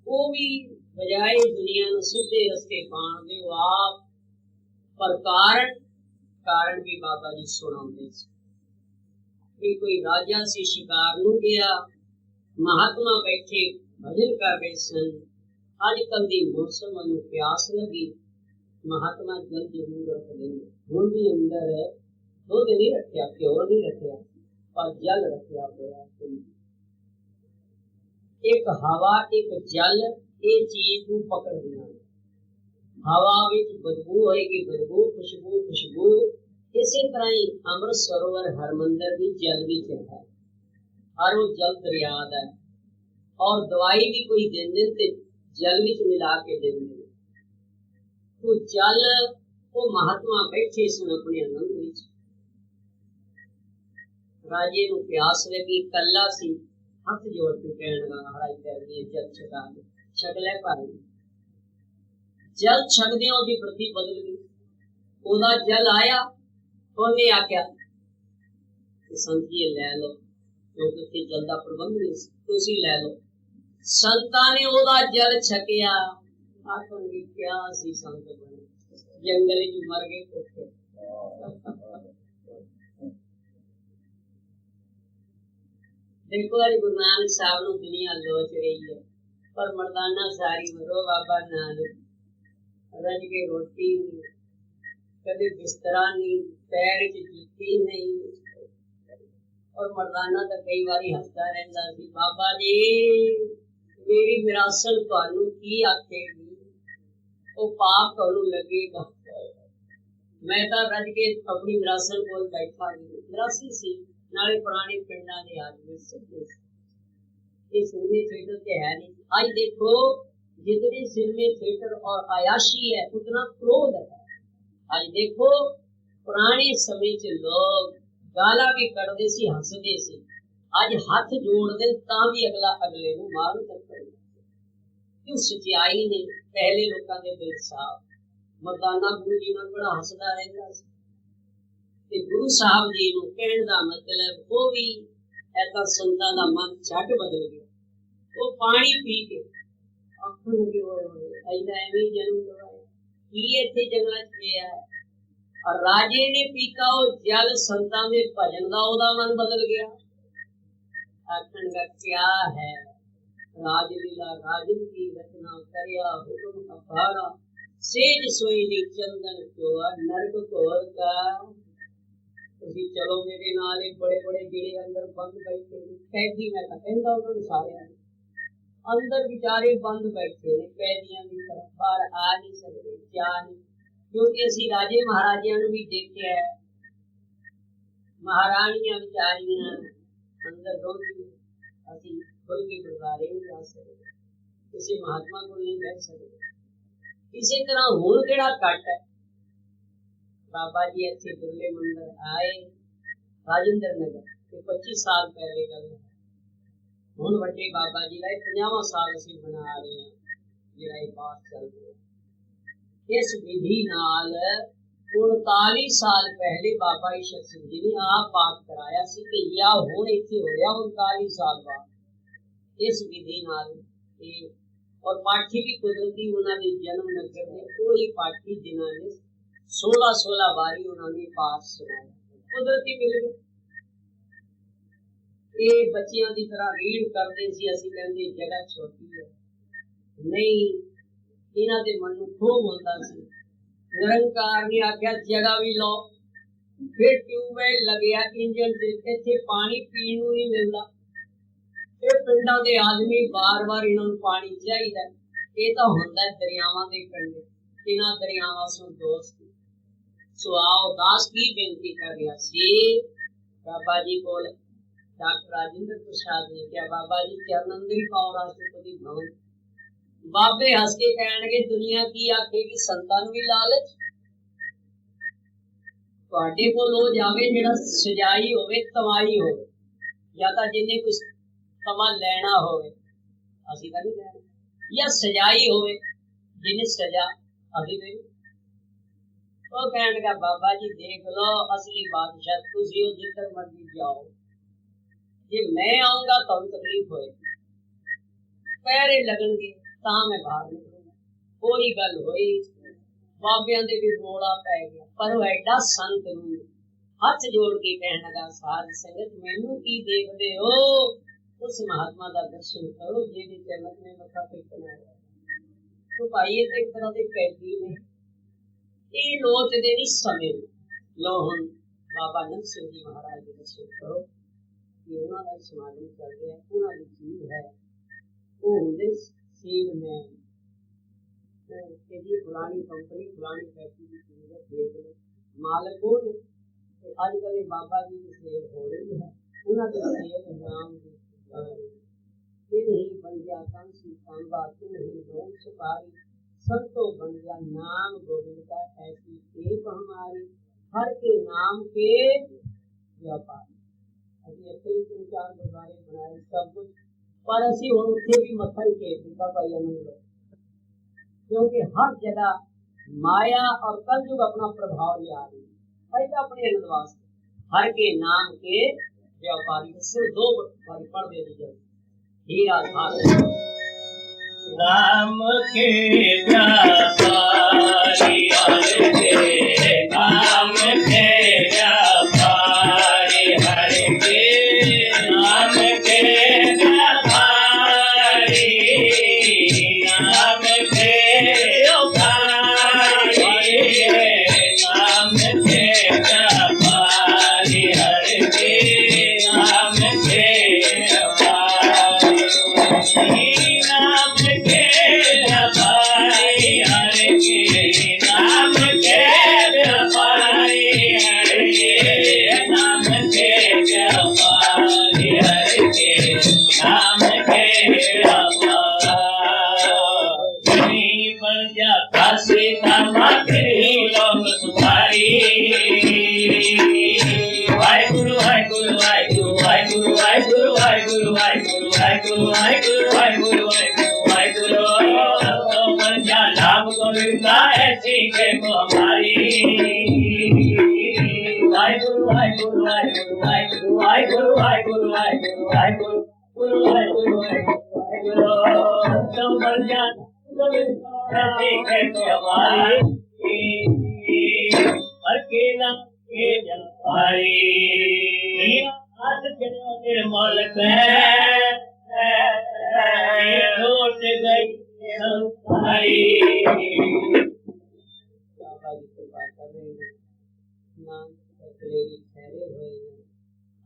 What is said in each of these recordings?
वो भी बजाय दुनिया नूं सीधे रस्ते पाण दे आप पर कारण भी बाबा जी सुणाउंदे सी। कोई राजा सी शिकार नूं गया, महात्मा बैठे भजन कर रहे सन। अजकल दी मौसम नूं प्यास लगी, महात्मा जल जरूर रख देंगे। हुण भी अंदर दुध नहीं रखिया, घ्यो नहीं रखिया, पर जल रखिया होया। एक हवा एक जल ये चीज को पकड़ लेना। हवा विच बदबू होएगी, बदबू, खुशबू खुशबू। इसी तरह ही अमृत सरोवर हरमंदर भी जल विच है, और वो जल दरिया दा है। और दवाई भी कोई देंदे ते जल विच मिला के देंदे। तो जल वो महात्मा बैठे सन अपने आनंद विच। राजे नूं प्यास लगी, कल्ला सी, हाथ जोड़ के कहण लगा, महाराज करनी जल छका दे। छक ले भाई। जल छकदे ओदी प्रति बदल गई। ओदा जल आया, ओने आख्या कि संत जी लै लो, क्योंकि इत्थे जल दा प्रबंध नहीं, तुसीं लै लो। संतां ने ओदा जल छकिया। आखणगे क्या सी संत बने, जंगल च मर गए भुखे। देखो अज गुरु नानक साहब नूं दुनिया लोच रही है, पर मर्दाना सारी मरो बाबा नानक। रज के रोटी नहीं, कदे बिस्तरा नहीं, पैर च जुत्ती नहीं। और मर्दाना तो कई बारी हंसता रहता सी, बाबा जी मेरी विरासत तुहानू की आखेगी, वो पाप तुहानू लगेगा। मैं तो रज के अपनी विरासत कोल बैठा नहीं, विरासी सी, नाले पुराने पिंडां दे आदमी सच्चे सी। ये सिनेमे थिएटर ते है नहीं। आज देखो जितने सिनेमे थिएटर और आयाशी है उतना क्रोध है। आज देखो पुराने समय च लोग गाला भी कढ़दे सी, हंसदे सी। आज हाथ जोड़ दे तां भी अगला अगले नूं मार सकदा है। क्यों? सच्चाई नहीं। पहले लोकां दे दिल साफ। मर्दाना गुरु जी नाल बड़ा हंसदा रहंदा सी। ते गुरु साहब जी नूं कहण दा मतलब वो भी ऐसा संतां दा मन झट बदल गया। वो पानी पी के आखण लगे, होए ऐसा एवें जन्म लवाया, की इत्थे जंगलां च पिया है। और राजे ने पीता वो जल संतां दे भजन दा ओदा मन बदल गया। आखण गा क्या है, राजलीला राजन की रचना करया हुक्म अपारा, सेज सोई चंदन चोआ नरक घोर का। तुसीं चलो मेरे नाल, बड़े बड़े जिहड़े अंदर बंद बैठे ने कैदी, मैं तां कहंदा उन्हां नूं सारिआं नूं अंदर विचारे बंद बैठे ने कैदियां की तरह, बाहर आ नहीं सकते, जा नहीं। क्योंकि असीं राजे महाराजियां नूं भी देखिआ है, महाराणियां विचारियां अंदर रोंदियां। असीं खुल के गुरुद्वारे नहीं जा सकते, किसी महात्मा को नहीं बैठ सकते। इसी तरह हुण किहड़ा घट है। बाबा जी इत्थे बिरले मंदिर आए राजेंद्र नगर, 25 साल पहले गल है। हुण वड्डे बाबा जी दा 50वां साल असीं मना रहे हैं, जिहड़ा ये पाठ चल रहा। इस विधि नाल 39 साल पहले बाबा ईश्वर सिंह जी ने आप पाठ कराया सी ते या हुण इत्थे होया 39 साल बाद इस विधि नाल। और पाठी भी कुदरती उन्हां दे जन्म नगर दे कोई पाठी जिन्हां ने 16 बारी उन्होंने पाठ सुनाया, कुदरती मिल गए। ये बच्चियां की तरह रीड करते सी, असीं कहंदे जगह छोटी है, नहीं इन्हां दे मन नूं खूब होंदा सी। निरंकार ने आख्या जगह भी लो, फिर ट्यूबवेल लग्या इंजन से, इत्थे पानी पीण नूं नहीं मिलदा। ये पिंडां दे आदमी बार बार इन्हां नूं पानी चाहिदा। ये तां हुंदा दरियावां दे कंढे, इन्हां दरियावां सो दोस्त। सो आओ दास की बेनती कर रहा सी बाबा जी को। डॉक्टर राजेंद्र प्रसाद ने क्या बाबा जी चरणंदरी पाओ राष्ट्रपति भवन। बाबे हंस के कहणगे दुनिया की आखेगी संतां नूं भी लालच। तुहाडे कोल लो जावे जिहड़ा सजाई होवे तमाई होवे, या तां जिन्ने कोई तमा लैना होवे, असीं तां नहीं लैना, या सजाई होवे जिन्ने सजा असीं नहीं। वो कहने लगा बाबा जी देख लो असली बादशाह तुसी हो, जिधर मर्जी जाओ। जे मैं आऊंगा तो तकलीफ होएगी, पैरे लगणगे, तां मैं बाहर निकलूंगा। कोई गल होई बाबियां दे भी रोला पै गया, पर वो एडा संत नूं हथ जोड़ के कहण लगा, साध संगत मैनू की देखदे हो, उस महात्मा दा दर्शन करो जिहदे चरणन में मत्था टेकना है। तो भाई ये तो एक तरह के कैदी ने, ये लोचदे नहीं समय लो हुण बाबा नंद सिंह जी महाराज दे दर्शन करो कि उन्हां दा समागम चल रहा है। उन्हां दी चीज है वो हुंदे सील में कि फलानी कंपनी फलानी फैक्ट्री की कीमत देख लो, मालिक हो ने अजकल बाबा जी की सेल हो रही है, उन्हां दी सेल नाम दी नहीं बन गया कांसी कांबा नहीं लोन सुपारी, सब तो बन गया नाम गोविंद का ऐसी एक हमारी, हर के नाम के व्यापार। अभी ऐसे भी 3-4 गुरुद्वारे बनाए सब कुछ, पर असी हुण उत्थे भी मत्था ही टेक दिता भाई आनंद, क्योंकि हर जगह माया और कलयुग अपना प्रभाव ले आ रही है। ऐसा अपने आनंद वास्ते हर के नाम के व्यापारी, सिर्फ 2 बार पढ़ दे दीजिए। हीरा राम के व्यापारी, हर के नाम के व्यापारी, हर के नाम के व्यापारी, नाम के व्यापारी, नाम के व्यापारी, हर के नाम के व्यापारी, नाम के व्यापारी, हर के नाम के व्यापारी, हर के नाम के व्यापारी, हर के नाम के व्यापारी, बन जा काशी का माखी लोग सुधारी। वाहिगुरु वाहिगुरु वाहिगुरु वाहिगुरु वाहिगुरु वाहिगुरु वाहिगुरु वाहिगुरु वाहिगुरु वाहिगुरु वाहिगुरु तो बन जा लाभ गोविंद का ऐसी के को हमारी। वाहिगुरु वाहिगुरु वाहिगुरु वाहिगुरु वाहिगुरु वाहिगुरु वाहिगुरु वाहिगुरु गुरु वाहिगुरु वाहिगुरु तो बन जा गोविंद का ऐसी के को हमारी। हर के नाम के व्यापारी, आज के निर्मल है लौट गई संसारी। बाबा जी की बात कर रहे हैं, नाम ठहरे हुए हैं,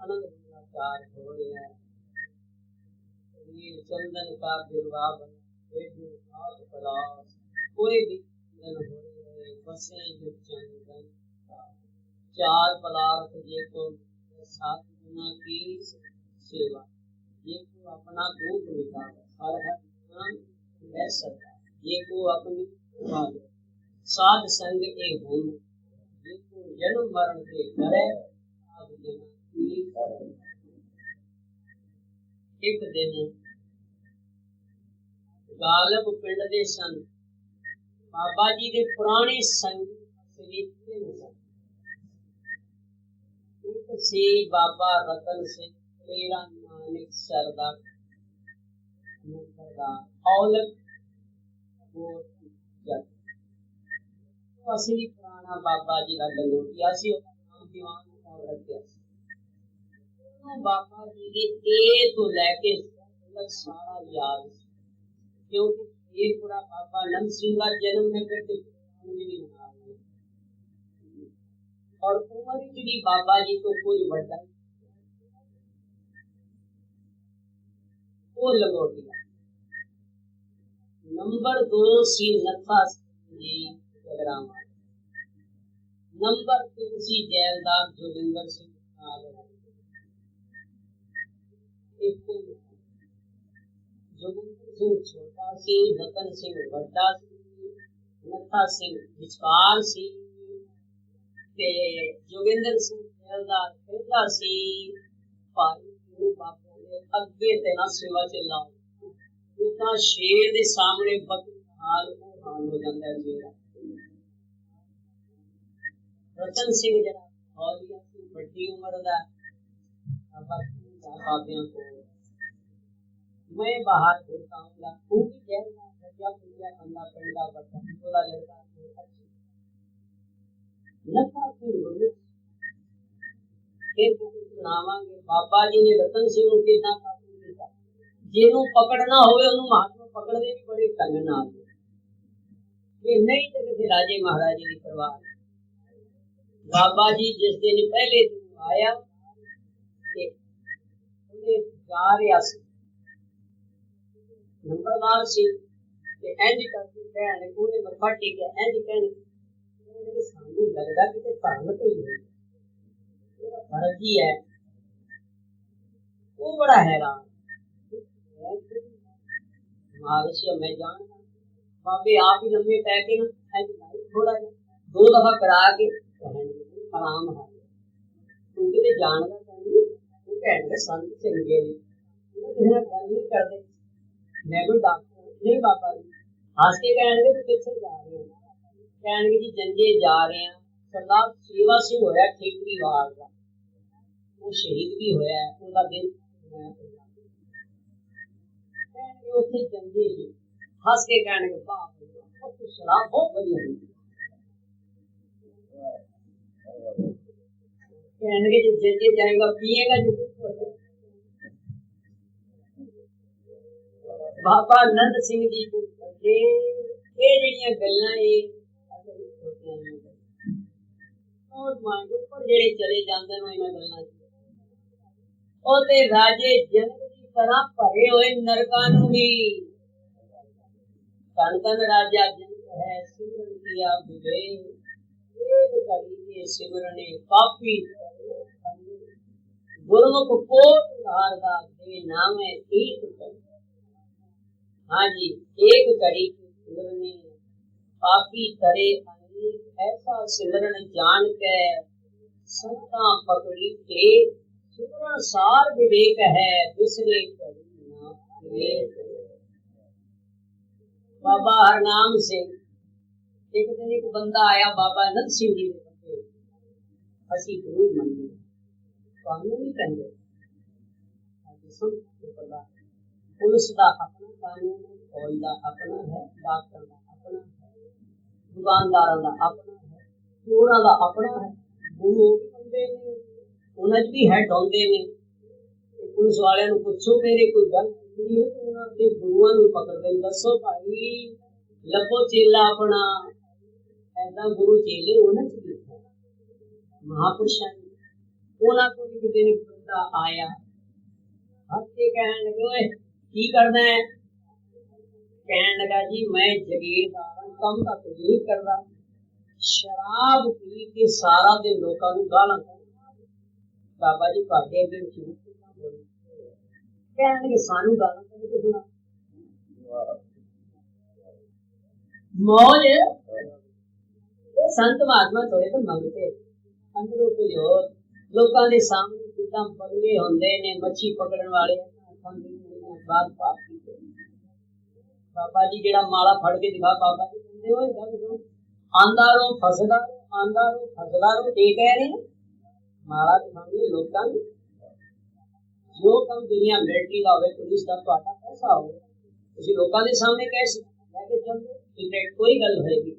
आनंद चार हो रहे हैं, चंदन का बिरवा पलाश, कोई भी चंदन हो रहे हैं, बसे जो चंदन का 4 पदार्थ ये को साथ की सेवा, ये को अपना दुख मिटा हर नाम ले सकता, ये को अपनी साध संग के होम, ये को जन्म मरण के करे साध जना की करे। एक दिन गालब पिंड दे सन बाबा जी दे पुराने संगी सी बाबा रतन सिंह तेरा नानक सरदार औलख असली पुराना बाबा जी का लंगोटिया सी, नाम दीवान और रखिया सी। बाबा जी के ए तो लेके सारा याद, क्योंकि ये पूरा बाबा नंद सिंह का जन्म है करते और उम्र भी बाबा जी तो कोई बड़ा वो लगोटिया। नंबर 2 श्री नथा जी जगरामा, नंबर 3 श्री जैलदार जोगिंदर सिंह, जोगिंदर सिंह छोटा सी, रतन सिंह बड़ा सी, नथा सिंह विचकार सी, जोगिंदर सिंह जैलदार पहला सी। भाई बाबा ने अगे ते ना सेवा चला, इतना शेर दे सामने बकरी हाल हो जाता है मेरा। रतन सिंह जरा हौलिया सी, बड़ी उम्र दा, बाबियां को मैं बाहर घूमता हूँ, वो भी जैलदार क्या पूछा बंदा पिंड का बच्चा बोला लड़का नफा की गुरु फिर सुनावांगे बाबा जी ने रतन सिंह के ना ਜਿਹਨੂੰ पकड़ना होवे ਉਹਨੂੰ महात्मा पकड़ने भी बड़े ढंग नाल ये नहीं तो किसी राजे महाराजे की परवाह बाबा जी जिस दिन पहले दिन आया उन्हें जा रहा सी नंबरदार सी ते इंज करके कहने ਉਹਨੇ ਮੱਥਾ ਟੇਕਿਆ इंज कहने ਸਾਨੂੰ लगदा कि धर्म पे ही है फर्ज ही है वो बड़ा हैरान महाराज मैं जानता बाबे आप ही लंबे पै के ना थोड़ा दो दफा करा के आराम है क्योंकि ते जानदा नहीं वो कहने संत चंगे ने गल नहीं करते मैं कोई डॉक्टर नहीं बाबा जी हंस के कहने तो किथे जा रहे हैं कहने जी जंजे जा रहे हैं सरदार सेवा सिंह होया ठीकरी वार का वो शहीद भी होया उनका दिन उसे जंजे जी हंस के कहने के बाप शराब बहुत बढ़िया कहने के जो जंजे जाएगा पिएगा जो बाबा नंद सिंह जी को ये जड़ियां गल्लां और मांग ऊपर जेड़े चले जांदे ने इन्हां गल्लां ओ ते राजे जनक तरह भरे हुए नरकां नूं भी धन धन राजा जनक है सिमरन किया विवेक एक घड़ी के सिमरने पापी गुरमुख कोट धारदा दे नाम है एक कर हाँ जी एक घड़ी के सिमरने पापी करे अनेक ऐसा सिमरन जान के संता पकड़ी टेक सिमरन सार विवेक है बिसरे बाबा हरनाम सिंह एक दिन एक बंदा आया बाबा नंद सिंह जी ने असी गुरु मंदिर कानूनी कहते पुलिस का अपना कानून फौज का अपना है डॉक्टर का अपना है दुकानदारों का अपना है चोरों का अपना है गुरु बंदे ने उन्हें भी है डोंदे ने पुलिस वाले ने पूछो मेरे कोई गल नहीं तो उन्होंने गुरुओं ने पकड़ दे दसो भाई लबो चेला अपना ऐसा गुरु चेले उन्हें देखा महापुरुषों उन्होंने को भी दिन बंदा आया हंसते कहने लगे ओए की करना है कहने लगा जी मैं जगीरदार कम का कुछ नहीं करता शराब पी के सारा दिन लोगों को गालां बाबा जी पाटे अगे शुरू कहने के सानू गालां करके सुना मौज ये संत महात्मा थोड़े तो मंगते अंदरों कुछ और लोगों के सामने जिदा बगले होंदे ने मच्छी पकड़न वाले बात बात बाबा जी जेड़ा माला फड़ के दिखा बाबा जी कहते हो गल सुनो आंदा रो फसदा रो ये कह रहे हैं माला दिखाएंगे लोगों ने जो कम दुनिया मिलिट्री का हो पुलिस का तो पैसा हो किसी लोगों के सामने कैसे लेके चलते सिगरेट कोई गल होएगी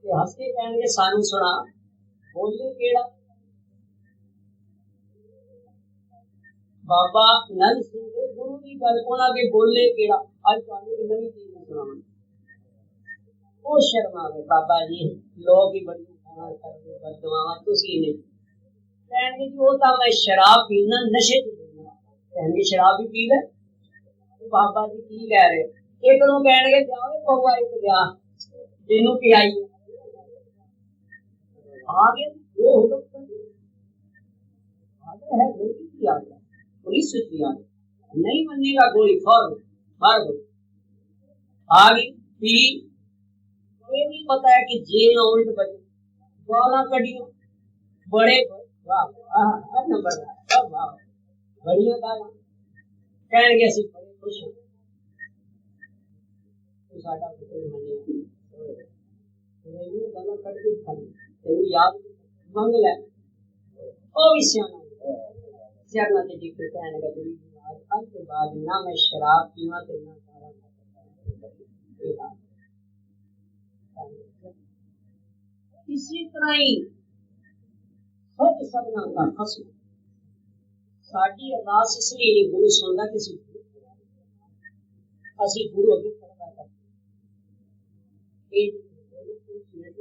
हंस के कहेंगे सानू सुना बोले केड़ा बाबा नंद सिंह दे गुरु की गल कोना के बोले केड़ा आज तुहानू एक नवी चीज सुनावां ओ शर्मा गए बाबा जी लोग ही बड़ी खाना करदे बददुआवां तुसी नहीं कहने जी वो तो मैं शराब पीना नशे कहने शराब भी पी ले बाबा जी की कह रहे एक नु कहने जाओ पौवा एक गया तेनू पियाई आ गया वो हुक्म आगे है गलती की आ गया पुलिस की आ गया नहीं मनेगा गोली फौरन मार दो आ गई पी ये भी पता है कि जेल उल्ट बजे गाला कड़ियां बड़े वाह नंबर वाह बढ़िया गाला कहने के ਅਸੀਂ बड़े खुश हो तो साडा पुत्र हने मेरी गाला कट के खाली तेरी याद मंग ले ओ भी सियाना सियाना ते जी कहने का तेरी आज के बाद ना मैं शराब पीवा ते ना सारा इसी तरह ही सच सबना का खसम साड़ी अरदास इसलिए नहीं गुरु सुनता किसी असि गुरु अगे खड़ा करते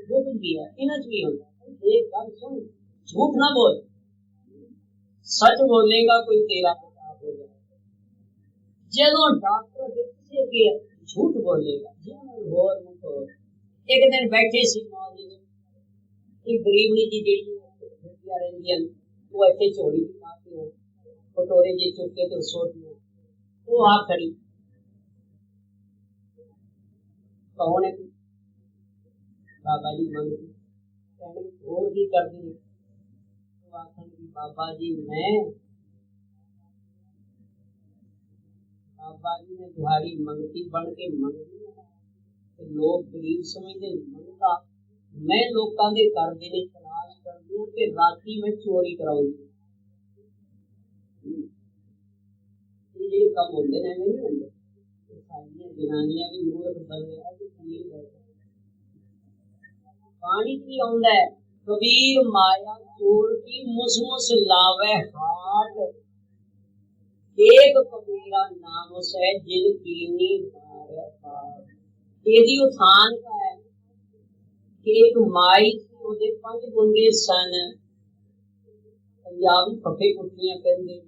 जो कुछ भी है इन्हें भी होता एक गल सुन झूठ ना बोल सच बोलेगा कोई तेरा किताब हो जाए जो डॉक्टर किसी के झूठ बोलेगा होर मुको एक दिन बैठे सी मौज एक गरीबनी जी जेड़ी खिड़कियां रहंदियां वो ऐसे झोली पाते हो कटोरे जे चुके तो सोच में वो आ खड़ी कौन है बाबा जी मंगती कहने और भी कर दी तो आखन की बाबा जी मैं बाबा जी ने दिहाड़ी मंगती बन के मंगती तो लोग गरीब समझते मंगता मैं लोगों के घर देने तलाश करती हूँ कि राती में चोरी कराऊंगी ये कम होंगे ना नहीं होंगे सारियां जनानियां भी मूर्ख बन रहे पानी की आउंदा है कबीर माया चोर की मुसमुस लावे हाट एक कबीरा नाम से जिन कीनी मारे पार एदी उठान का है कि एक माई ओदे 5 गुंडे सन पंजाबी फफे कुटियां कहंदे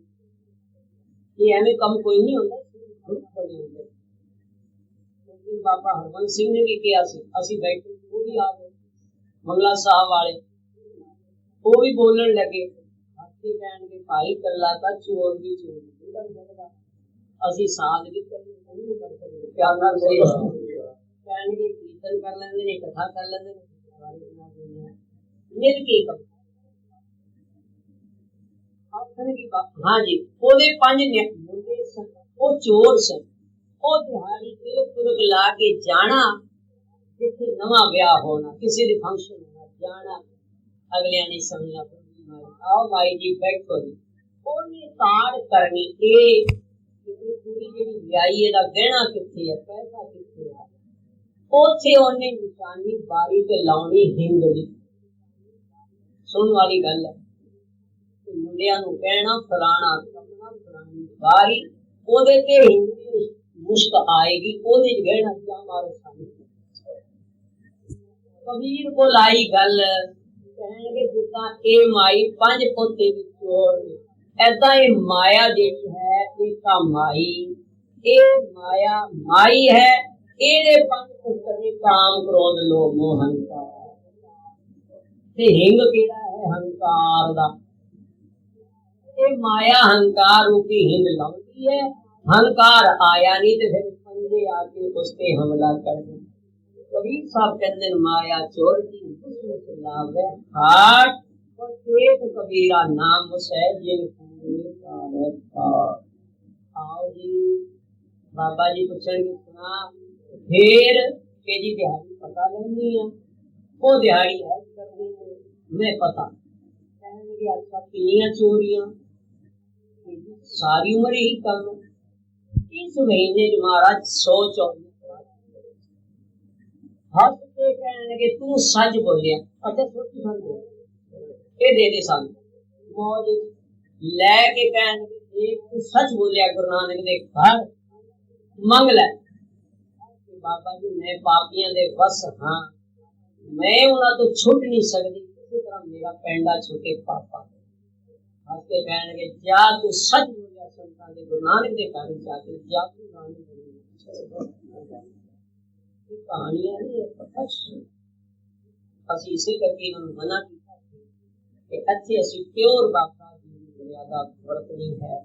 ये एवें कम कोई नहीं होंदा बने होंदे बाबा हरबंस सिंह ने भी किया असि बैठे वो भी आ गए मंगला साहब वाले वो भी बोलने लगे हाथी कहन के भाई कल्ला का चोर भी चोर नहीं कर सकता असि साथ भी नहीं कर सकते प्यार नाल सही कहन के कीर्तन कर लेंदे ने कथा कर लेंदे ने मिल के कम आखन की बात हां जी ओदे 5 मुंडे सन वो चोर सन ओ दिहाड़ी तिलक ला के जाना जिथे नवा ब्याह होना किसी भी फंक्शन होना जाना अगले ने समझना आओ भाई जी बैठो जी ओने ताड़ करनी ए पूरी जेडी ब्याही दा गहना किथे है पैसा किथे है ओथे ओने निशानी बारी ते लाउनी हिंग दी सुन वाली गल है मुंडिया नु कहना फलाना करना फलानी बारी ओदे ते हिंग दी मुश्क आएगी ओदे गहना क्या मारो सामने कबीर को लाई गल कहने जिदा ए माई 5 पोते दी चोर ऐदा ये माया जेड़ी है इसका माई ए माया माई है एरे 5 पुत्र ने काम क्रोध लोभ मोह अहंकार ते हिंग केड़ा है हंकार दा ए माया हंकार रूपी हिंग लाउंदी है हंकार आया नहीं तो फिर पंजे आके उस पे हमला कर दे कबीर साहब कहते माया चोर की लावे हाट और एक कबीरा नाम है जिन आओ जी बाबा जी पूछेंगे सुना फिर के जी दिहाड़ी पता लेनी है वो दिहाड़ी है करनी है मैं पता कहने अच्छा किनिया चोरियां सारी उम्र ही कम इस महीने महाराज 124 हस के कहने लगे तू सच बोलिया अच्छा सोची समझ ये दे सन मौज लेके कहने लगे तू सच बोलिया गुरु नानक दे घर मंग ले बाबा जी मैं पापियां दे बस हां मैं उन्हां तो छुट नहीं सकती इसी तरह मेरा पेंडा छुटे पापा हस के कहने लगे जा तू सच बोलिया संतां दे गुरु नानक दे घर जाके जा तू नानक कहानियां नहीं है असि इसे करके इन्होंने मना किया कि अच्छे असि प्योर बाबा जी की मर्यादा बरतनी है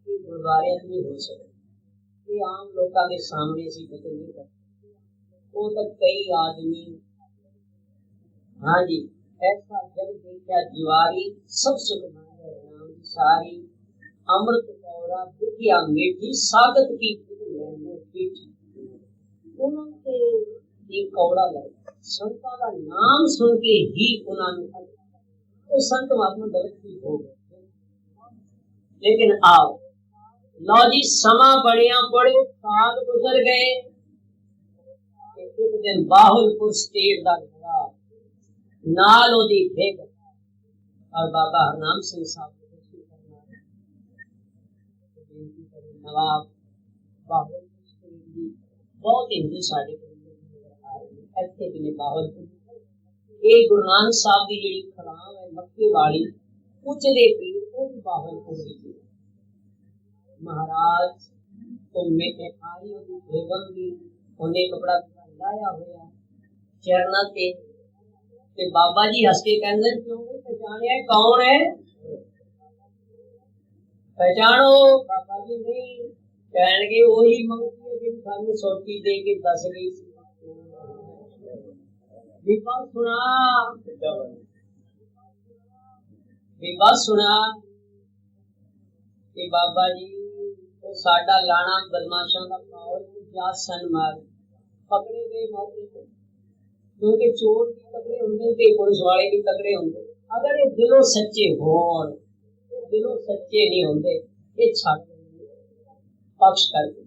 गुरुद्वारे नहीं हो सकते ये आम लोगों के सामने असि कदर नहीं करते वो तक कई आदमी हाँ जी ऐसा जग देखा दीवारी सब सुख राम सारी अमृत कौरा विद्या मीठी सागत की पीठी उनके ये कौड़ा लगा संता का नाम सुन के ही उन्होंने तो संत महात्मा गलत ही हो गए लेकिन आओ लो जी समा बढ़िया पड़े, साल गुजर गए। एक दिन बाहुलपुर स्टेट का नवाब नाल ओदी भेग और बाबा हरनाम सिंह साहब नवाब बाहुलपुर स्टेट की बहुत हिंदू साढ़े ਇੱਥੇ ਵੀ ਨੇ ਬਾਹਲਪੁਰ। ਇਹ ਗੁਰੂ ਨਾਨਕ ਸਾਹਿਬ ਦੀ ਜਿਹੜੀ ਖਲਾਮ ਹੈ ਮੱਕੇ ਵਾਲੀ ਪੁੱਛਦੇ ਪੀਰ ਉਹ ਵੀ ਬਾਹਲਪੁਰ ਵਿੱਚ ਮਹਾਰਾਜ ਤੋਂ ਮੇਟੇ ਆਈ ਉਹਦੀ ਬੇਗਮ ਵੀ ਉਹਨੇ ਕਪੜਾ ਲਾਇਆ ਹੋਇਆ ਚਰਨਾਂ ਤੇ ਬਾਬਾ ਜੀ ਹੱਸ ਕੇ ਕਹਿੰਦੇ ਕਿਉਂ ਨਹੀਂ ਪਛਾਣਿਆ ਕੌਣ ਹੈ पहचानो। बाबा जी नहीं कहणगे वही मंगती है जिन सानू सोटी दे के दस गई विवाह सुना कि बाबा जी तो साडा लाना बदमाशा का पावल जा सन मार पकड़े गए मौके पे क्योंकि चोर भी तकड़े होंगे ते पुलिस वाले भी तकड़े होंगे। अगर ये दिलों सच्चे होण दिलों सच्चे नहीं होंगे ये छड़ पक्ष करके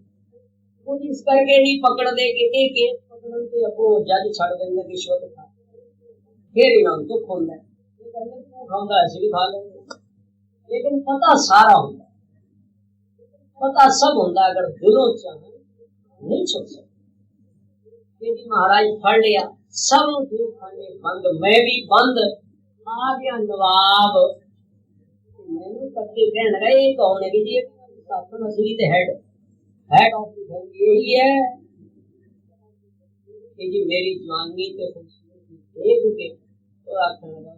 पुलिस करके नहीं पकड़ दे के एक केस पकड़न के अगो जज छड़ देंगे रिश्वत खा फिर इनाम दुख होता है ये कहते तू खाऊंगा ऐसे भी खा लेंगे लेकिन पता सारा होता पता सब होता अगर दिलों चाहे नहीं छुप सकते। यदि महाराज फड़ लिया सब दिल खाने बंद मैं भी बंद आ गया नवाब मैंने सबके कहने लगा ये कौन है कि जी शासन असली ते हेड ऑफ द फैमिली यही है कि जी मेरी जवानी ते खूबसूरती देख के तो आखने लगा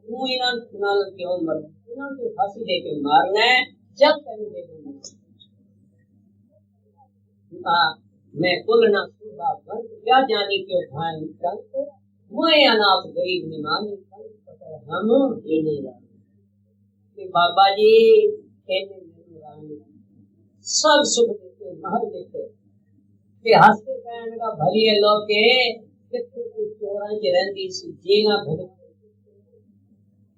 तू इना नाल क्यों मर इना के फांसी दे के मारना है जब तक देखो हां मैं कुल ना सुबह बंद क्या जानी क्यों भाई कंत मोए अनाथ गरीब निमानी हम ये नहीं रहा कि बाबा जी सब सुख देते महल देते कि हंस के कहने का भली है लोग के कितने कुछ चोरा के रहती सी जेना भुगत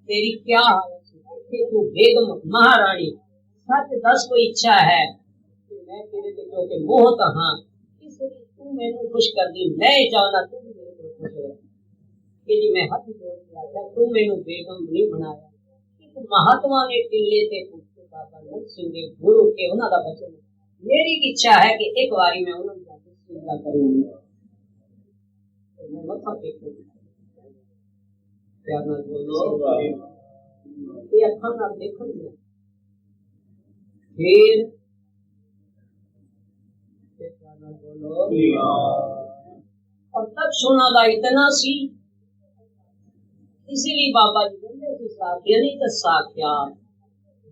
तेरी क्या हालत कि तू बेगम महारानी सच दस कोई इच्छा है कि मैं तेरे से क्योंकि मोह कहा इसलिए तू मैंने खुश कर दी मैं चाहना तू भी मेरे को खुश है कि जी मैं हाथ जोड़ दिया था तू मैंने बेगम नहीं बनाया। महात्मा ने टिल्ले से पूछे बाबा नंद सिंह ने गुरु के उन्हों का बचन मेरी इच्छा है कि एक बारी में उन्होंने जाके सिमला करूंगा तो मैं मत्था टेकूं प्यार नाल बोलो ये अखां नाल देखण दिया फिर प्यार नाल बोलो और तक सुना दा इतना सी इसीलिए बाबा जी कहते साथिया नहीं तो साथिया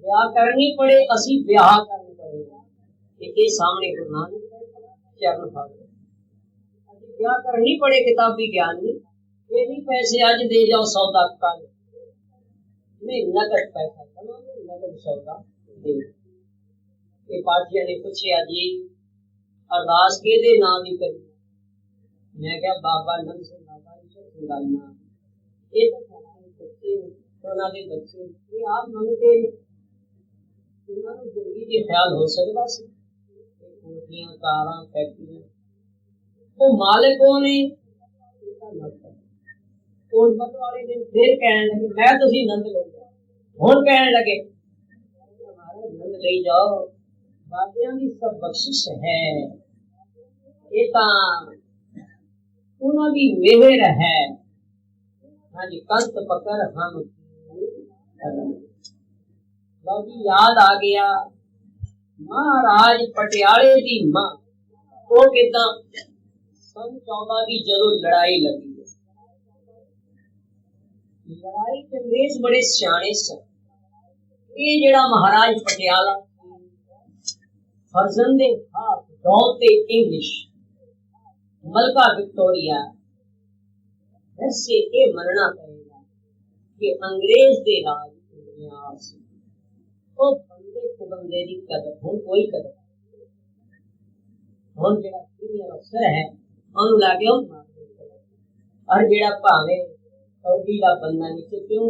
ब्याह करनी पड़े असी ब्याह करनी पड़ेगा ये सामने गुरु नानक चरण फड़ ब्याह करनी पड़े किताबी ज्ञान में ये नहीं पैसे आज दे जाओ सौदा कर नहीं नगद पैसा कमाओ नगद सौदा दे ये पार्टियां ने पूछा जी अरदास के दे ना भी करी मैं क्या बाबा नंद सिंह बाबा जी गालना ये तो ਉਹਨਾਂ ਦੇ ਬੱਚੇ ਇਹ ਆਪ ਮੰਗਦੇ ਨੇ ਉਹਨਾਂ ਨੂੰ ਜ਼ਿੰਦਗੀ ਦੇ ਖਿਆਲ ਹੋ ਸਕਦਾ ਸੀ ਕੋਠੀਆਂ ਕਾਰਾਂ ਫੈਕਟਰੀਆਂ ਉਹ ਮਾਲਕ ਉਹ ਨੇ ਕੋਲ ਮਤ ਵਾਲੇ ਦਿਨ ਫਿਰ ਕਹਿਣ ਲੱਗੇ ਮੈਂ ਤੁਸੀਂ ਆਨੰਦ ਲਓ ਹੁਣ ਕਹਿਣ ਲੱਗੇ ਹਮਾਰਾ ਆਨੰਦ ਲਈ ਜਾਓ ਬਾਬਿਆਂ ਦੀ ਸਭ ਬਖਸ਼ਿਸ਼ ਹੈ ਇਹ ਤਾਂ ਉਹਨਾਂ ਦੀ ਮਿਹਰ ਹੈ। हाँ जी कंत पकड़ हम याद आ गया महाराज पटियाले दी मां वो किदा सन 14 की जदों लड़ाई लगी लड़ाई च अंग्रेज बड़े सियाने सन ये जेड़ा महाराज पटियाला फर्जंदे हाथ दौलते इंग्लिश मलका विक्टोरिया ऐसे ये मनना पड़ेगा कि अंग्रेज दे राज वो बंदे को बंदे की कदर हुन कोई कदर हुन जेड़ा सीनियर अफसर है उन्होंने लागे हम और जेड़ा भावे फौजी का बंदा नीचे क्यों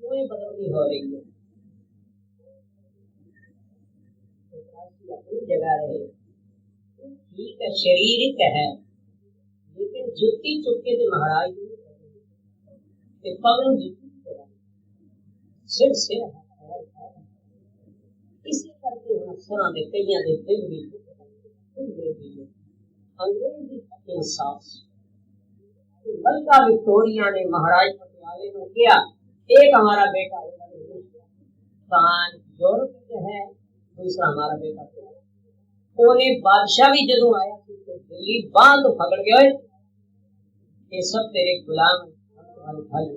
कोई बदल नहीं हो रही है अपनी जगह रहे। ठीक है, शरीरिक है, लेकिन जुत्ती चुके थे महाराज पग जुत्ती सिर सिर है। इसी करके अफसरां दे कईयां दे दिल भी अंग्रेजी इंसाफ। मलका विक्टोरिया ने महाराज पटियाले को किया, एक हमारा बेटा यूरोप है, दूसरा हमारा बेटा। ओने बादशाह भी जदों आया दिल्ली बांध पकड़ गए, ये सब तेरे गुलाम भाई।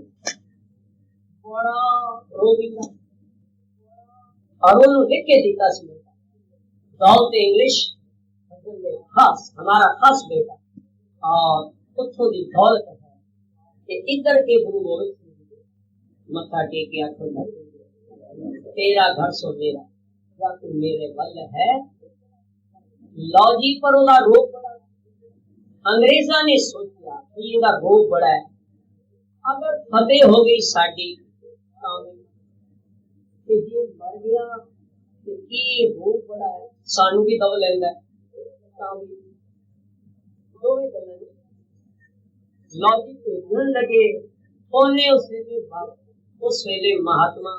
बड़ा रोगिला और उन्होंने लिख के दिता सी दाऊद इंग्लिश खास हमारा खास बेटा, और उठो दी दौलत है कि इधर के गुरु गोविंद सिंह मत्था टेके आखो तेरा घर सो मेरा, या तू मेरे बल है। लॉजी पर ओला रोग बड़ा, अंग्रेजा ने सोचा ये रोग बड़ा है, अगर फतेह हो गई साडी ये मर गया तो ये रोग बड़ा है, सानू भी दब लेंदा लॉजी भेजन लगे। उस वेले महात्मा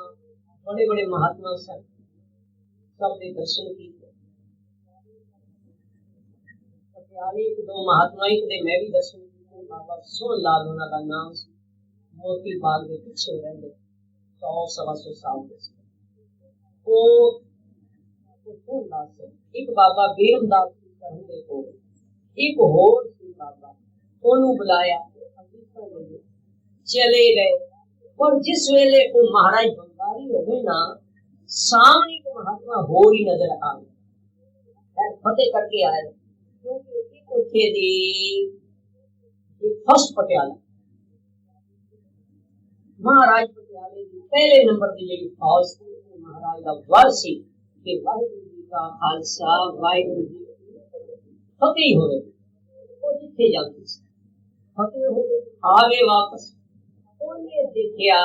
बड़े बड़े महात्मा सन, सबने दर्शन किए। एक दो महात्मा मैं भी दर्शन किए। बाबा सोहन लाल होना का नाम मोती बाग के पीछे रहते 100-125 साल एक बाबा बीरमदास को एक होर बाबा ओनू बुलाया, चले गए। और जिस वेले को महाराज बंगाली हो गए ना, सामने को महात्मा हो ही नजर आ गए, फतेह करके आए। क्योंकि फर्स्ट पटियाला महाराज पटियाले पहले नंबर की जी फौज महाराज का वर्षी कि वाहिगुरु जी का खालसा वाहिगुरु जी फतेह हो गए। वो जिथे जाते फतेह हो गए, आगे वापस उन्हें देखा,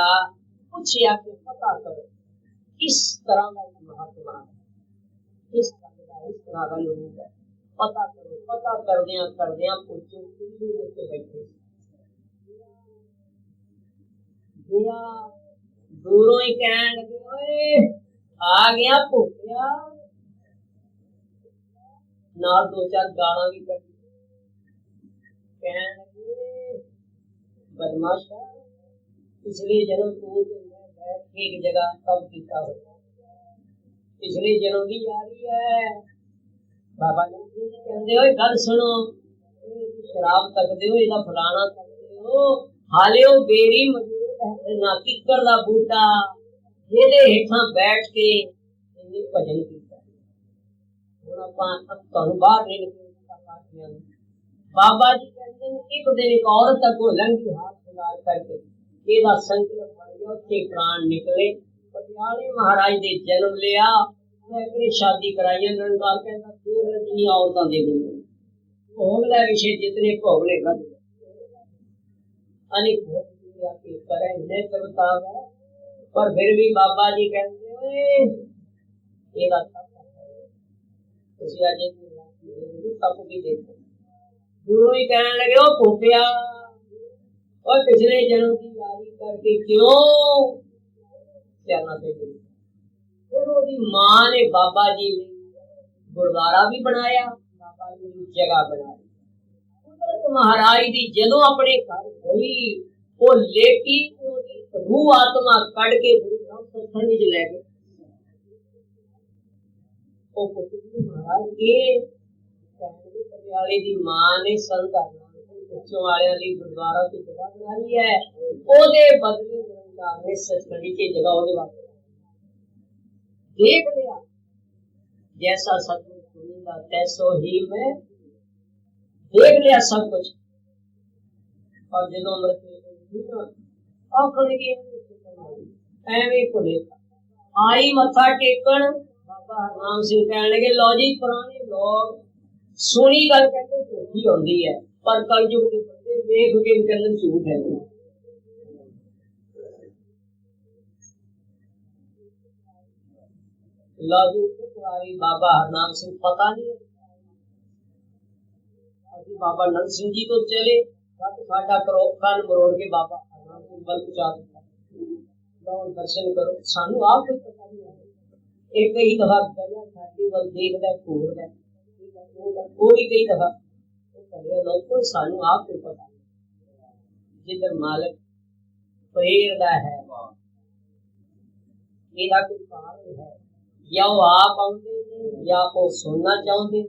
पूछा कि पता करो किस तरह का महात्मा है, किस तरह का लोग है, पता करो। पता करदिया पूछो बैठे गया, दूरों ही कहने लगे आ गया भूखिया, ना 2-4 गाना भी कर कहने लगे बदमाशा, पिछले जन्म तू एक जगह तब कीता हो, पिछले जन्म की यारी है। बाबा जी कहते हो गल सुनो, शराब तकते हो, इदा फलाना तकते हो, हाले वो बेरी मौजूद है ना किकर दा बूटा, जेदे हेठां बैठ के इन्ने भजन कीता। हुण आपां तुहानूं बाहर नहीं निकलदा। बाबा जी कहते हैं एक दिन एक औरत अगों लंघी हाथ खिलार करके ਇਹਦਾ संकल्प बन गया, उत्थे प्राण निकले। पटियाले महाराज ने जन्म लिया, मैं शादी कराई। निरंकार कहता देख जिन्नी औरतां दे गई भोग लै विषय जितने भोग ले कर अनेक भोग करे ने करता है, पर फिर भी बाबा जी कहते ਇਹਦਾ ਤੁਸੀਂ अजे तप भी देखो। गुरु ही कहने लगे ओ भूपिया, और पिछले जन्म की यारी करके क्यों चलना चाहिए। फिर उसकी मां ने बाबा जी ने गुरुद्वारा भी बनाया, बाबा जी की जगह बनाई। कुदरत महाराज की जदों अपने घर गई, वो लेटी रूह आत्मा कड़ के गुरु ग्रंथ सत्संग विच लै गए। वो महाराज के पटियाले की मां ने संत गुरुद्वारा की जगह बनाई है, ओदे बदले निरंकार ने सचखंडी की जगह ओदे वास्ते देख लिया। जैसा सतगुरु सुनेगा तैसो ही मैं देख लिया सब कुछ। और जो अमृत एवं भुले आई मत्था टेकन, बाबा हरनाम सिंह कहने लगे लो जी पुराने लोग सुनी गल कहते झूठी होती है, पर कलयुग के बंदे देख के उनके अंदर झूठ है। लो जी बाबा हरनाम सिंह पता नहीं अभी बाबा नंद सिंह जी तो चले साडा करो कान मरोड़ के बाबा हरनाम सिंह बल पहुंचा दिता दर्शन करो सानू आप कोई पता नहीं एक कई दफा गया साडी वल देखदा घूरदा वो भी कई दफा करे लोग कोई सानू आप कोई पता नहीं जिधर मालिक फेरदा है ਇਹਦਾ ਕੋਈ ਕਾਰਨ ਹੈ ਜਾਂ ਉਹ ਆਪ ਆਉਂਦੇ ਨੇ ਜਾਂ ਉਹ ਸੁਣਨਾ ਚਾਹੁੰਦੇ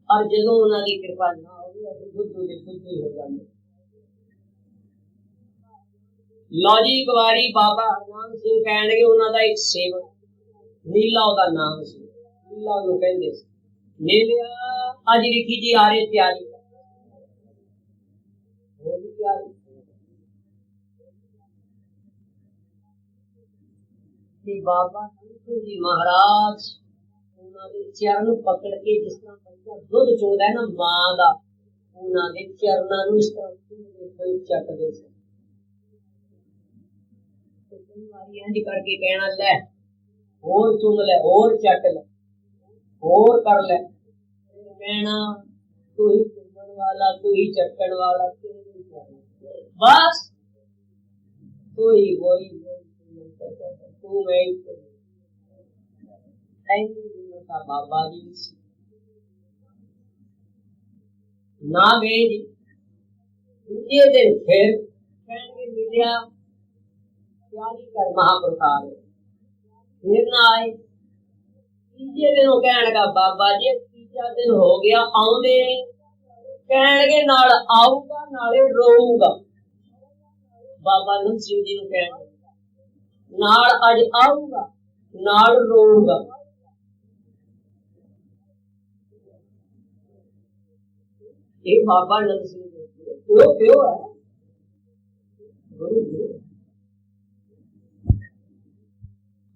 ਔਰ ਜਦੋਂ ਉਹਨਾਂ ਦੀ ਕਿਰਪਾ ਨਾ ਹੋਵੇ ਅਸੀਂ ਬੁੱਧੂ ਦੇ ਬੁੱਧੂ ਹੋ ਜਾਂਦੇ ਲਓ ਜੀ ਇੱਕ ਵਾਰੀ ਬਾਬਾ ਹਰਨਾਮ ਸਿੰਘ ਕਹਿਣਗੇ ਉਹਨਾਂ ਦਾ ਇੱਕ ਸੇਵਕ ਨੀਲਾ ਉਹਦਾ ਨਾਮ ਸੀ ਨੀਲਾ ਉਹਨੂੰ ਕਹਿੰਦੇ ਸੀ ਨੀਲਿਆ ਅੱਜ ਲਿਖੀ ਜੀ ਆ ਰਹੇ ਤਿਆਰੀ ਹੋ ਗਈ ਤਿਆਰੀ कि बाबा जी महाराज उन्होंने चरण पकड़ के जिस तरह बच्चा दूध चुंगदा है ना मां दा उन्होंने चरणा नु इस तरह चटदे से तो कई बार इंज करके कहना ले और चुंग ले और चट ले और कर ले कहना तू ही चुंगण वाला तू ही चटण वाला बस तू ही वही बाबा जी ना गए दूसरे दिन फिर मिलिया तैयारी कर महाप्रकार फिर ना आए तीजे दिन कहने बाबा जी तीजा दिन हो गया आउंदे कहने नाल आऊगा नाले रोऊगा बाबा नंद सिंह जी कहने नाल अज आऊंगा नाल रोऊंगा ये बाबा नंद सिंह क्यों क्यों है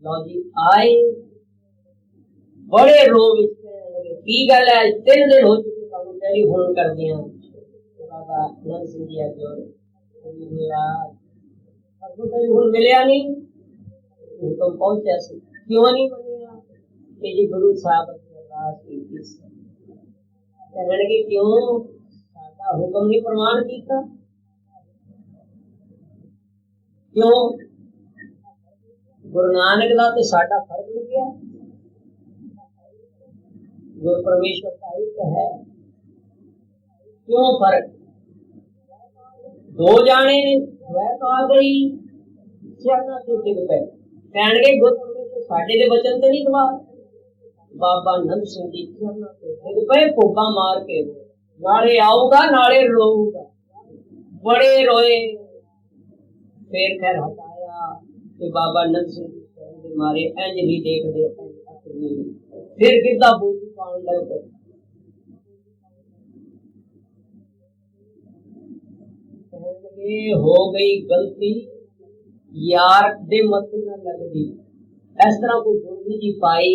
लो जी आए बड़े रोग की गल है 3 दिन हो चुके टेलीफोन कर दिया बाबा नंद सिंह जी टेलीफोन मिलिया नहीं हुक्म पहुंचा क्यों नहीं बनिया कि जी गुरु साहब अरदास की कहने क्यों साडा हुक्म नहीं प्रमाण कीता क्यों गुरु नानक दा ते साडा फर्क नहीं गया गुरु परमेश्वर का एक है क्यों फर्क दो जाने वह तो आ गई चरना से टिक पे कहने गुरु परमेश्वर साडे दे वचन ते नहीं गवाह बाबा नंद सिंह जी चरना से टिक पे भुब्बा मार के नाले आऊगा नाले रोऊगा बड़े रोए फिर खैर हटाया कि बाबा नंद सिंह जी चरण दे मारे इंज नहीं देखदे फिर गिरदा बोली पाउण लग पे कहने हो गई गलती यार दे मत ना लगदी इस तरह कोई बोली जी पाई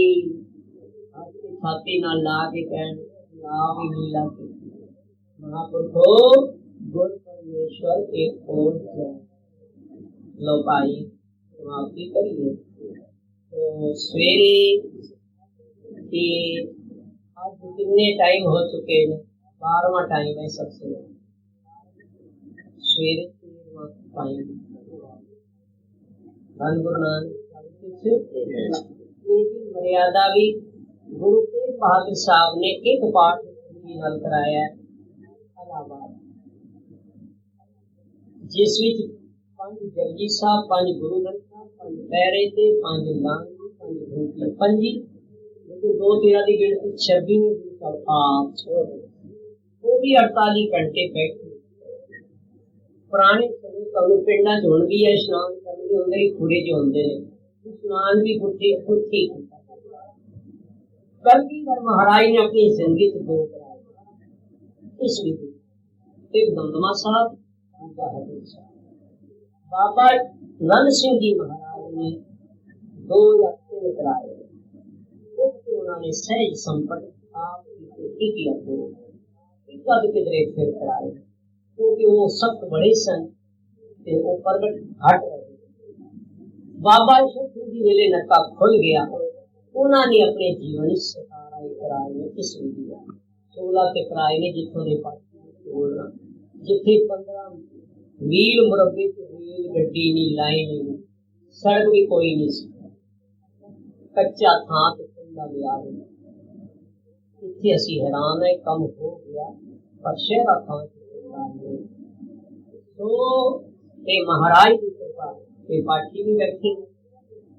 छाती ना ला के कहने ना भी नहीं लगे महापुरुषो गुरु परमेश्वर एक और लो भाई समाप्ति करिए तो सवेरे की आज कितने टाइम हो चुके हैं 12वां टाइम है सबसे सवेरे 13वां टाइम धन गुरु नानक मर्यादा भी गुरु तेग बहादुर साहब ने एक पाठ नाल कराया इलाहाबाद जिस विच 5 जपजी साहब 5 गुरु ग्रंथ साहब 5 पैरे ते 5 लांगी 5 धूपी पंजी लेकिन 2 13 की गिनती 26 में आप छोड़ वो भी 48 घंटे बैठे पुराने समय कभी पिंडा च हुण भी है स्नान करने होंगे खुड़े च होंगे स्नान भी पुट्ठे पुट्ठी कलगी महाराज ने अपनी जिंदगी च 2 कराए इस विधि एक दमदमा साहब बाबा नंद सिंह जी महाराज ने 2 या 3 कराए उन्होंने सहज संपट आप एक या 2 एक किधरे फिर कराए क्योंकि वो सख्त बड़े सन ते वो प्रगट घट रहे बाबा सिंह जी वेले नक्का खुल गया उन्होंने अपने जीवन 17 कराए ने इस विधि 16 ते कराए ने जिथों दे पासे बोलना जिथे 15 मील मुरब्बे च रेल गड्डी नहीं लाई नहीं सड़क भी कोई नहीं सी कच्चा थां ते कंधा लिया इत्थे असी हैरान है कम हो गया पर शहरा थां तो ते महाराज की कृपा ते पाठी भी बैठे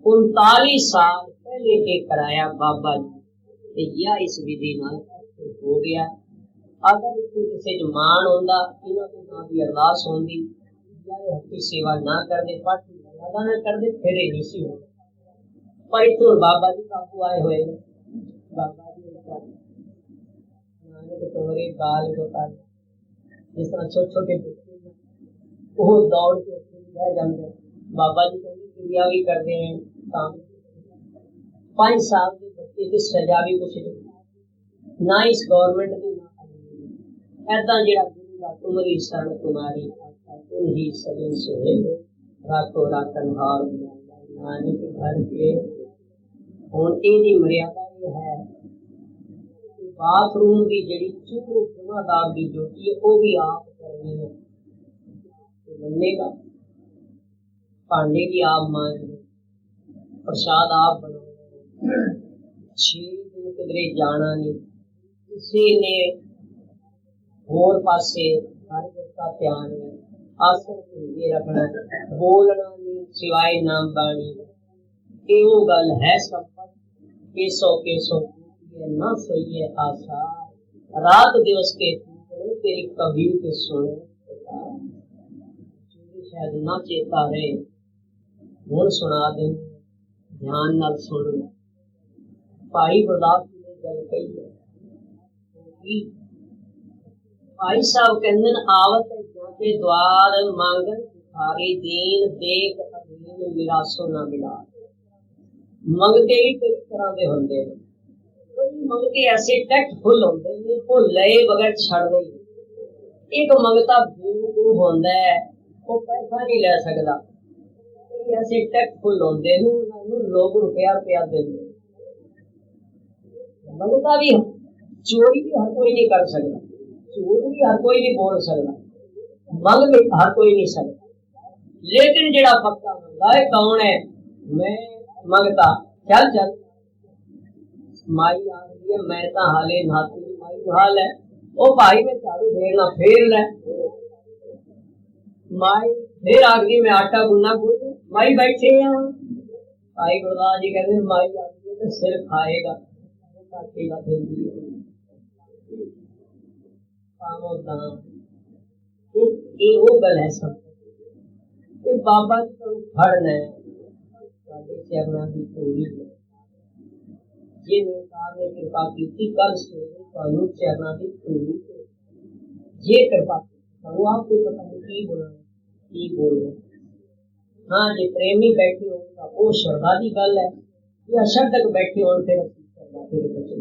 39 साल पहले के कराया बाबा जी ते यह इस विधि नाल हो गया। अगर किसी मान होंदा इन्हां दे नाम दी अरदास होंदी या हत्ती सेवा ना करदे पाठी लगा ना करदे फिर नहीं सी होंदा पर इत्थे बाबा जी काबू आए हुए ने बाबा जी नानक तोरे बाल गोपाल जिस तरह छोटे छोटे बच्चे वो दौड़ के रह जाते बाबा जी कहते क्रिया भी करते हैं काम 5 साल के बच्चे की सजा भी कुछ नहीं ना इस गवर्नमेंट की ना ऐसा जरा गुरु का तुम्हारी शरण तुम्हारी आस्था तुम ही सजन सोहे राखो राखन हार नानक घर के हुण इहदी मर्यादा ये है बाथरूम की जिहड़ी चूल्हे जमादार की ड्यूटी है वो भी आप करनी है बनेगा भांडे भी आप मांजने प्रसाद आप बनाना 6 दिन किधरे जाना नहीं किसी ने होर पासे हर का ध्यान है आसन ये रखना बोलना नहीं सिवाय नाम बाणी ये वो गल है संपत केसो ये ना सही है आशा रात दिवस के तेरी कभी के सुने शायद ना चेता रहे हुण सुना दे ध्यान नाल सुन लो भाई गुरदास जी ने गल कही है भाई साहब कहंदे आवत जाके द्वार मांगन भिखारी दीन देख अधीन निराशो ना मिला मंगते भी कई तरह के होंगे कई मंगते ऐसे टैक्टफुल होंगे ने वो लए बगैर छड़ नहीं एक मंगता बेवकूफ होंदा है वो पैसा नहीं ले सकता ऐसे टैक्टफुल होंगे लोग रुपया देंगे मंगता भी चोरी भी हर कोई नहीं कर सकता झूठ भी हर कोई नहीं बोल सकता मंग भी हर कोई नहीं सकता लेकिन जेड़ा पक्का मंगता है कौन है मैं मंगता चल माई आ रही है मैं तो हाले नाती माई हाल है ओ भाई में झाड़ू फेरना फेर ले माई फिर आगे में आटा गुनना गुन माई बैठे हैं भाई गुरदास जी कहते माई आ गई तो सिर खाएगा काटेगा फिर भी ये वो गल है सब ये बाबा जी को फड़ना है चरना की चोरी है जे निरंकार ने कृपा की कल से चरना की चोरी ये कृपा वो आपको पता नहीं की बोल रहे हाँ जो प्रेमी बैठे होगा वो श्रद्धा की गल है या श्रद्धक बैठे हो फिर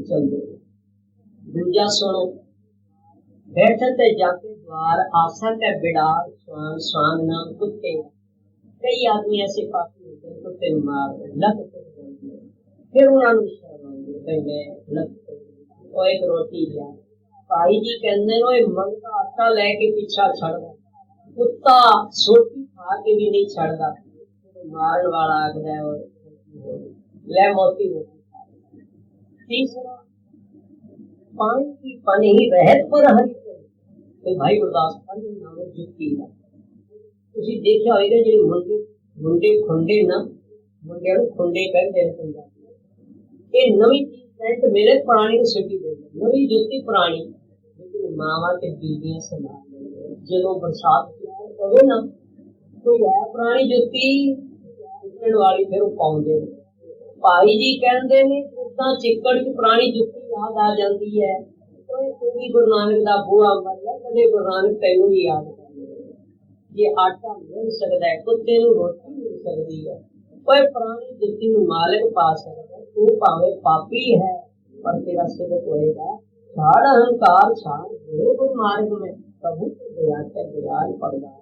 चल दे दूजा सुनो बैठते जाते द्वार आसन का बिडार स्वान स्वान नाम कुत्ते कई आदमी ऐसे पापी होते हैं कुत्ते मार लत फिर उन्होंने शर्म लत एक रोटी लिया भाई जी कहते मंगता आटा लैके पीछा छड़ कुत्ता सोटी खा के भी नहीं छड़ता मारन वाला आखदा है ले मोती रोटी तीसरा पानी की पानी ही रहत पर हरी तो भाई गुरदास पानी नाम जुत्ती है तुसी देखा होगा जे मुंडे खुंडे ना मुंडे नु खुंडे कहते हैं पंजाबी ये नवी चीज सेंट मेरे पुरानी को सिटी दे नवी जुत्ती पुरानी लेकिन मावा ते बीबियां संभाल जदों बरसात होवे ना कोई है पुरानी जुत्ती वाली फिर पाउंदे भाई जी कहंदे ने उदां चिक्कड़ च पुरानी जुत्ती याद आ जाती है तू भी गुरु नानक दा बूहा मरदा कदे गुरु नानक तैनू भी याद कर ये आटा मिल सकता है कुत्ते नू रोटी मिल सकती है कोई पुरानी जुत्ती नू मालिक पा सकता तू भावे पापी है पर तेरा सिद्ध होएगा छाड़ अहंकार छाड़ गुरु मार्ग में प्रभु की दया से दयाल पड़दा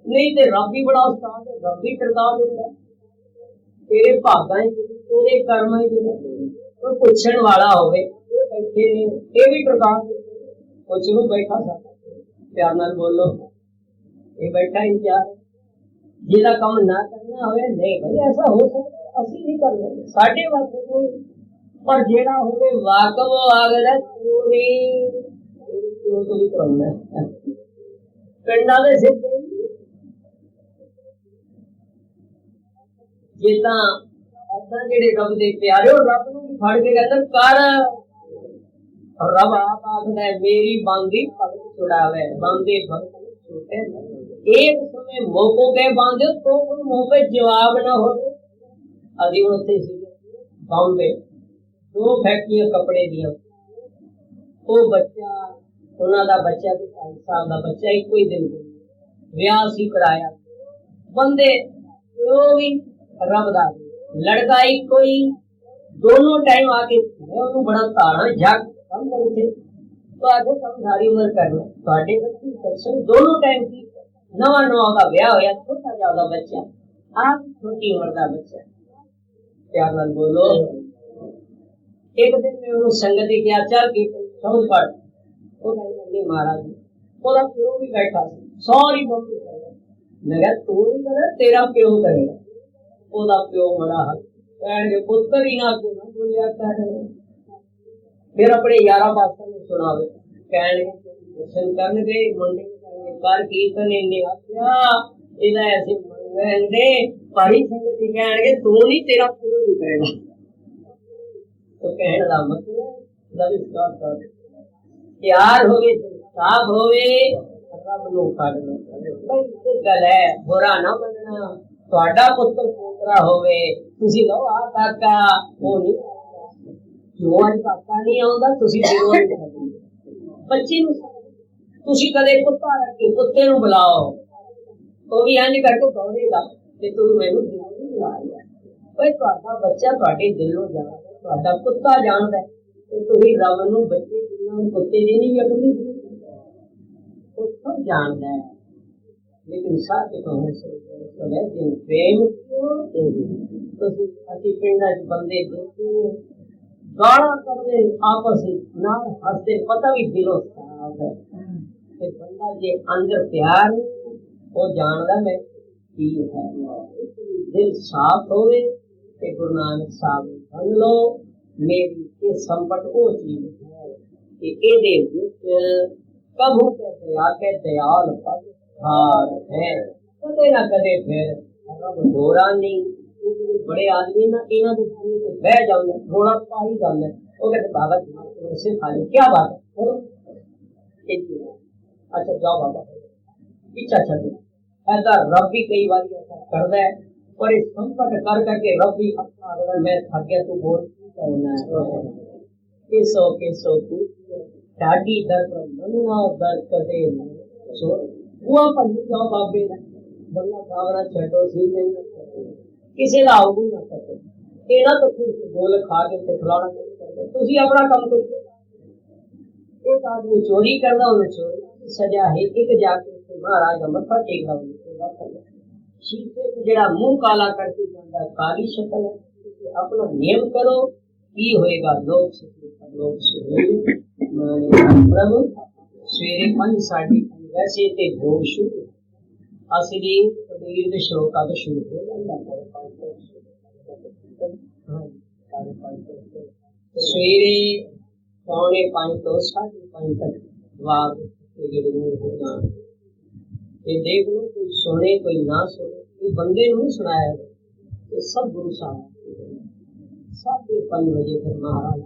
नहीं ते रब भी बड़ा उस्ताद है रब भी करता देता तेरे भागा तेरे कर्म कोई पुछण वाला होवे बैठे ने ये भी प्रकार कुछ नूं बैठा सकता प्यार नाल बोलो ये बैठा इंतजार जिहदा काम ना करना होवे नहीं भाई ऐसा हो सकता असि नहीं कर लेंगे साडे वास्ते नहीं पर जेड़ा होवे वाकब आगदा पूरी तो भी करना है पिंडां दे सिर ते जिदा ऐसा जेड़े रब दे प्यारे और रब नूं फड़ के कहंदे कर और रब आप आखदा है मेरी बांदी भगत छुड़ावे बांदे भगत छूटे एक समय मोको के बांधे तो उन मुंह पे जवाब ना हो अभी उत्थे सी बॉम्बे 2 फैक्ट्रियां कपड़े दियां वो बच्चा उन्हां दा बच्चा ते 5 साल दा बच्चा एक ही दिन विआह सी कराया बंदे वो भी रब दा लड़का एक कोई दोनों टाइम आके मैं उन्हें बड़ा ताड़ा झक कम करते तो आगे कम सारी उम्र करना ਤੁਹਾਡੇ ਬੱਚੇ ਸत्संग दोनों टाइम की नवा नवा का ब्याह होया छोटा ज्यादा बच्चा आप छोटी उम्र का बच्चा प्यार नाल बोलो एक दिन मैं उन्हें संगत की क्या चल के समझ पड़ वो कहने महाराज ओदा प्यो भी बैठा सॉरी बोल मैं कहा तू नहीं करे तेरा प्यो करेगा ओदा प्यो बड़ा कहने पुत्र ही ना बोलिया कर फिर अपने यारा पासा में सुनावे कहने दर्शन करने गए मुंडे कर कीर्तन इन्ने आख्या इदा ऐसे मंगंदे भारी संगत कहने तू नहीं तेरा प्यो नहीं करेगा तो कहने दा मतलब जब इसका कर प्यार होवे साफ होवे रब नु काढना भाई ये गल है बुरा ना मनना ਤੁਹਾਡਾ ਪੁੱਤਰ ਪੋਤਰਾ ਹੋਵੇ ਤੁਸੀਂ ਲਓ ਆ ਕਾਕਾ ਉਹ ਨਹੀਂ ਕਿਉਂ ਅੱਜ ਕਾਕਾ ਨਹੀਂ ਆਉਂਦਾ ਤੁਸੀਂ ਜ਼ਰੂਰ ਬੱਚੇ ਨੂੰ ਤੁਸੀਂ ਕਦੇ ਕੁੱਤਾ ਰੱਖ ਕੇ ਕੁੱਤੇ ਨੂੰ ਬੁਲਾਓ ਉਹ ਵੀ ਇੰਜ ਕਰਕੇ ਦੌੜੇਗਾ ਕਿ ਤੂੰ ਮੈਨੂੰ ਜ਼ਰੂਰ ਬੁਲਾਇਆ ਓਏ ਤੁਹਾਡਾ ਬੱਚਾ ਤੁਹਾਡੇ ਦਿਲੋਂ ਜਾਣਦਾ ਤੁਹਾਡਾ ਕੁੱਤਾ ਜਾਣਦਾ ਤੇ ਤੁਸੀਂ ਰੱਬ ਨੂੰ ਬੱਚੇ ਜਿੰਨਾਂ ਕੁੱਤੇ ਦੀ ਨਹੀਂ ਵੇਖਣੀ ਉਹ ਸਭ ਜਾਣਦਾ ਹੈ लेकिन साथ कहूँ जिन प्रेम तो अति पिंडा बंदे देखे गाला करते आपस ना हंसते पता भी दिलों साफ है कि बंदा जे अंदर प्यार वो जानदा मैं की है दिल साफ होवे ते गुरु नानक साहब बन लो मेरी ये संपट वो चीज है कि एदे विच कभू के दया के दयाल पद हार है कदे ना कदे फिर रब होरा नहीं बड़े आदमी ना इन्हां दे दिल ते बह जांदे रोड़ा पाई जांदे ओ कहते बाबा जी से खाली क्या बात है अच्छा जाओ बाबा पीछा छड्डो ऐसा रब भी कई बार ऐसा करदा है पर इस संकट कर करके रब भी अपना अगर मैं थक गया तू बोल कहना है किसो तू ढाडी दर पर मनना दर कदे छोड़ वो पंजी जाओ बाबे बल्ला गावरा छड्डो सी किसी दा आउट ना करो एना तो बोल खा के खिलाना नहीं करते तुसी अपना काम करो एक आदमी चोरी करदा उन्हें चोरी सजा है एक जाके महाराज का मत्था टेकदा उन्हें शीशे जेड़ा मुंह काला करके जांदा काली शक्ल है अपना नियम करो की होएगा लोग प्रभु सवेरे 5:30 वैसे ते भोग शुरू असली कबीर दे श्लोका तो शुरू हो जाता सवेरे 4:45 तो 5:30 तक वाग जेडे नूर हो जान ये देख लो कोई सुने कोई ना सुने ये बंदे नहीं सुनाया ये सब गुरु साहब 5:30 बजे फिर महाराज